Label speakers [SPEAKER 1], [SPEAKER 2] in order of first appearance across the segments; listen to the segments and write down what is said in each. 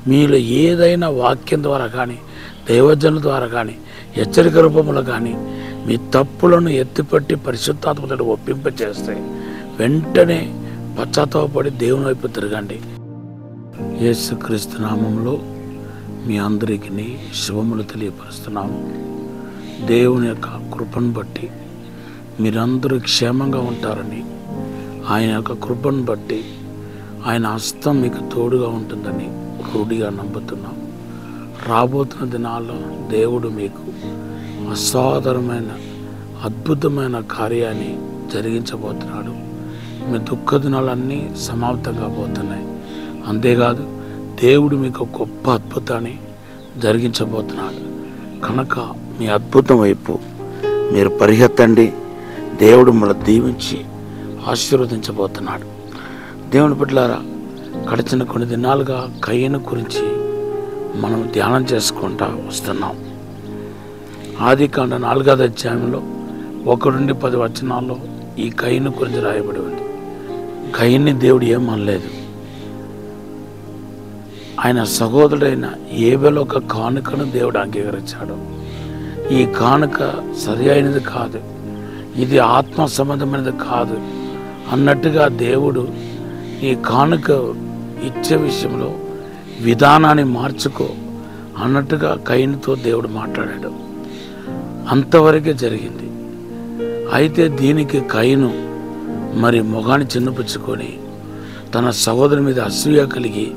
[SPEAKER 1] మీలో ఏదైనా వాక్యం ద్వారా కానీ దైవజనుల ద్వారా కానీ హెచ్చరిక రూపంలో కానీ మీ తప్పులను ఎత్తిపట్టి పరిశుద్ధాత్మతో ఒప్పింపచేస్తే వెంటనే పశ్చాత్తాపడి దేవుని వైపు తిరగండి. యేసుక్రీస్తు నామంలో మీ అందరికీ శుభములు తెలియపరుస్తున్నాము. దేవుని యొక్క కృపను బట్టి మీరందరూ క్షేమంగా ఉంటారని, ఆయన యొక్క కృపను బట్టి ఆయన హస్తం మీకు తోడుగా ఉంటుందని రూఢిగా నమ్ముతున్నాం. రాబోతున్న దినాల్లో దేవుడు మీకు అసాధారణమైన అద్భుతమైన కార్యాన్ని జరిగించబోతున్నాడు. మీ దుఃఖ దినాలన్నీ సమాప్తం కాబోతున్నాయి. అంతేకాదు దేవుడు మీకు గొప్ప అద్భుతాన్ని జరిగించబోతున్నాడు. కనుక మీ అద్భుతం వైపు మీరు పరిగెత్తండి. దేవుడు మిమ్మల్ని దీవించి ఆశీర్వదించబోతున్నాడు. దేవుని బిడ్డలారా, గడిచిన కొన్ని దినాలుగా కయ్యను గురించి మనం ధ్యానం చేసుకుంటూ వస్తున్నాం. ఆదికాండ 4వ అధ్యాయంలో 1 నుండి 10 వచనాల్లో ఈ కయ్యను గురించి రాయబడి ఉంది. కయ్యన్ని దేవుడు ఏమనలేదు. ఆయన సహోదరుడైన ఏబేలు ఒక కానుకను దేవుడు అంగీకరించాడు. ఈ కానుక సరి అయినది కాదు, ఇది ఆత్మ సంబంధమైనది కాదు అన్నట్టుగా దేవుడు ఈ కానుక ఇచ్చే విషయంలో విధానాన్ని మార్చుకో అన్నట్టుగా కయ్యనుతో దేవుడు మాట్లాడాడు. అంతవరకే జరిగింది. అయితే దీనికి కయ్యను మరి మొగాన్ని చిన్నపుచ్చుకొని తన సహోదరు మీద అసూయ కలిగి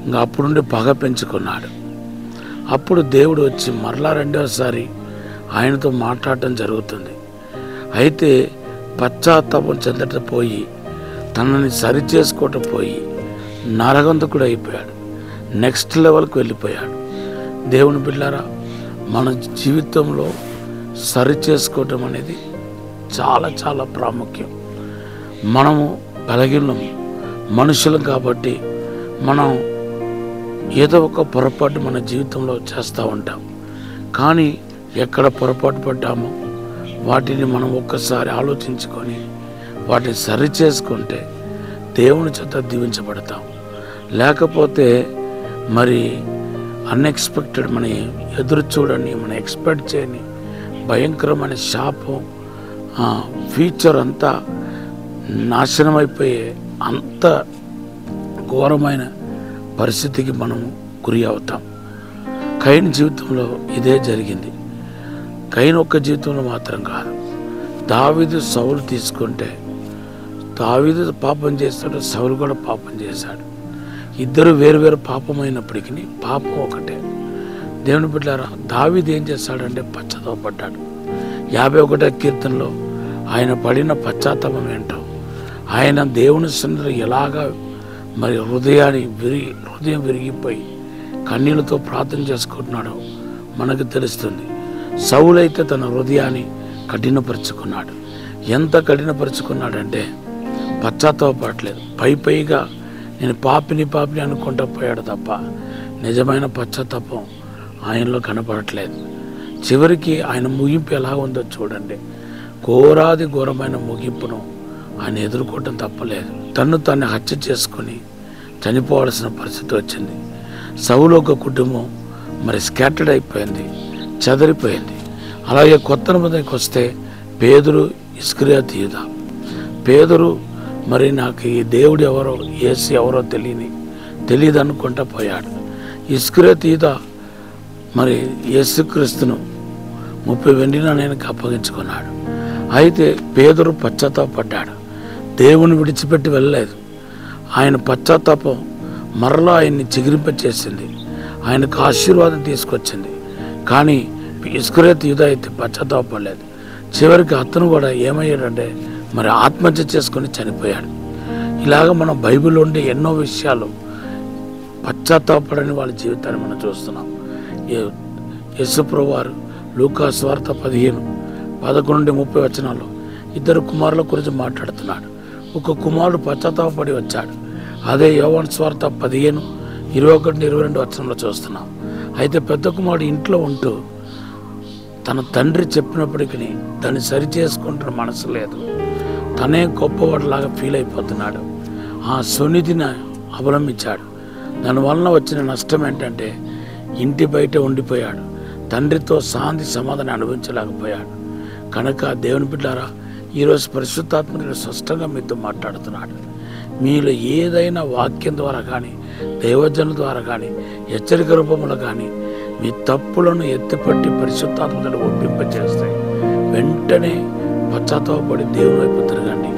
[SPEAKER 1] ఇంకా అప్పుడు నుండి పగ పెంచుకున్నాడు. అప్పుడు దేవుడు వచ్చి మరలా 2వసారి ఆయనతో మాట్లాడటం జరుగుతుంది. అయితే పశ్చాత్తాపం చెందట పోయి తనని సరి చేసుకోవటం పోయి నరగంతకుడు అయిపోయాడు. నెక్స్ట్ లెవెల్కి వెళ్ళిపోయాడు. దేవుని బిడ్డలారా, మన జీవితంలో సరి చేసుకోవటం అనేది చాలా చాలా ప్రాముఖ్యం. మనము బలహీనం మనుషులం కాబట్టి మనం ఏదో ఒక పొరపాటు మన జీవితంలో చేస్తూ ఉంటాం. కానీ ఎక్కడ పొరపాటు పడ్డామో వాటిని మనం ఒక్కసారి ఆలోచించుకొని వాటిని సరి చేసుకుంటే దేవుని చేత దీవించబడతాం. లేకపోతే మరి అన్ఎక్స్పెక్టెడ్ మన ఎదురు చూడని మనం ఎక్స్పెక్ట్ చేయని భయంకరమైన శాపం ఫ్యూచర్ అంతా నాశనం అయిపోయే అంత ఘోరమైన పరిస్థితికి మనము గురి అవుతాం. కయ్యను జీవితంలో ఇదే జరిగింది. కయ్యను ఒక్క జీవితంలో మాత్రం కాదు. దావీదు సౌలు తీసుకుంటే దావీదు పాపం చేస్తాడు, సౌలు కూడా పాపం చేశాడు. ఇద్దరు వేరు పాపమైనప్పటికీ పాపం ఒకటే. దేవుని బిడ్డలారా, దావీదు ఏం చేస్తాడంటే పశ్చాత్తాపడ్డాడు. 51వ కీర్తనలో ఆయన పడిన పశ్చాత్తాపం ఏంటో, ఆయన దేవుని సన్నిధిలో ఎలాగా మరి హృదయం విరిగిపోయి కన్నీళ్ళతో ప్రార్థన చేసుకుంటున్నాడో మనకు తెలుస్తుంది. సౌలైతే తన హృదయాన్ని కఠినపరుచుకున్నాడు. ఎంత కఠినపరుచుకున్నాడంటే పశ్చాత్తాపడలేదు. పైగా నేను పాపిని అనుకుంటా పోయాడు తప్ప నిజమైన పశ్చాత్తాపం ఆయనలో కనపడట్లేదు. చివరికి ఆయన ముగింపు ఎలా ఉందో చూడండి. ఘోరమైన ముగింపును ఆయన ఎదుర్కోవటం తప్పలేదు. తను హత్య చేసుకొని చనిపోవాల్సిన పరిస్థితి వచ్చింది. సౌలు ఒక కుటుంబం మరి స్కాటర్డ్ అయిపోయింది, చెదరిపోయింది. అలాగే కొత్త నిబంధనకి వస్తే పేతురు, ఇస్కరియోతు యూదా. పేతురు మరి నాకు ఈ దేవుడు ఎవరో యేసు ఎవరో తెలియదు అనుకుంటా పోయాడు. ఇస్కరియోతు యూదా మరి యేసుక్రీస్తును 30 వెండి నాణేలకు అప్పగించుకున్నాడు. అయితే పేతురు పశ్చాత్తాపడ్డాడు. దేవుని విడిచిపెట్టి వెళ్ళలేదు. ఆయన పశ్చాత్తాపం మరలా ఆయన్ని చిగురింపచేసింది, ఆయనకు ఆశీర్వాదం తీసుకొచ్చింది. కానీ ఇస్కరియోతు యూదా అయితే పశ్చాత్తాపడలేదు. చివరికి అతను కూడా ఏమయ్యాడంటే మరి ఆత్మహత్య చేసుకొని చనిపోయాడు. ఇలాగ మనం బైబిల్లో ఉండే ఎన్నో విషయాలు పశ్చాత్తాపడని వాళ్ళ జీవితాన్ని మనం చూస్తున్నాం. యేసుప్రభువు వారు లూకా సువార్త 15:11-30 వచనాల్లో 2 కుమారుల గురించి మాట్లాడుతున్నాడు. ఒక కుమారుడు పశ్చాత్తాపడి వచ్చాడు. అదే యోహాను సువార్త 15:21-22 వచనంలో చూస్తున్నాం. అయితే పెద్ద కుమారుడు ఇంట్లో ఉంటూ తన తండ్రి చెప్పినప్పటికీ దాన్ని సరి చేసుకుంటున్న మనసు లేదు. తనే గొప్పవాడిలాగా ఫీల్ అయిపోతున్నాడు. ఆ సున్నితిని అవలంబించాడు. దానివలన వచ్చిన నష్టం ఏంటంటే ఇంటి బయట ఉండిపోయాడు, తండ్రితో శాంతి సమాధానం అనుభవించలేకపోయాడు. కనుక దేవుని బిడ్డారా, ఈరోజు పరిశుద్ధాత్మ స్పష్టంగా మీతో మాట్లాడుతున్నాడు. మీలో ఏదైనా వాక్యం ద్వారా కానీ, దైవజనుల ద్వారా కానీ, హెచ్చరిక రూపంలో కానీ మీ తప్పులను ఎత్తిపట్టి పరిశుద్ధాత్మను ఒప్పింపచేస్తాయి. వెంటనే పశ్చాత్తాపడి దేవుని వైపు తిరగండి,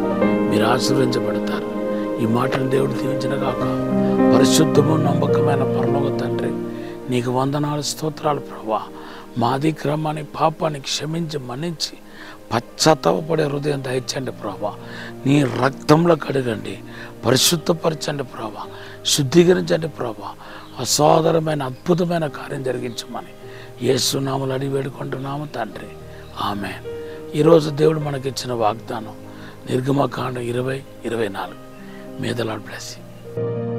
[SPEAKER 1] మీరు ఆశీర్వదించబడతారు. ఈ మాటను దేవుడు దీవించిన కాక. పరిశుద్ధము నమ్మకమైన పరలోక తండ్రి, నీకు వందనాలు, స్తోత్రాలు ప్రభువా. మా అతిక్రమాన్ని పాపాన్ని క్షమించి మన్నించి పశ్చాత్తాపడే హృదయం దయచండి ప్రభువా. నీ రక్తంలో కడగండి, పరిశుద్ధపరచండి ప్రభువా, శుద్ధీకరించండి ప్రభువా. అసాధారణమైన అద్భుతమైన కార్యం జరిగించమని యేసు నామములో అడిగి వేడుకుంటున్నాము తండ్రి, ఆమేన్. ఈరోజు దేవుడు మనకిచ్చిన వాగ్దానం నిర్గమకాండం 20:24. May the Lord bless you.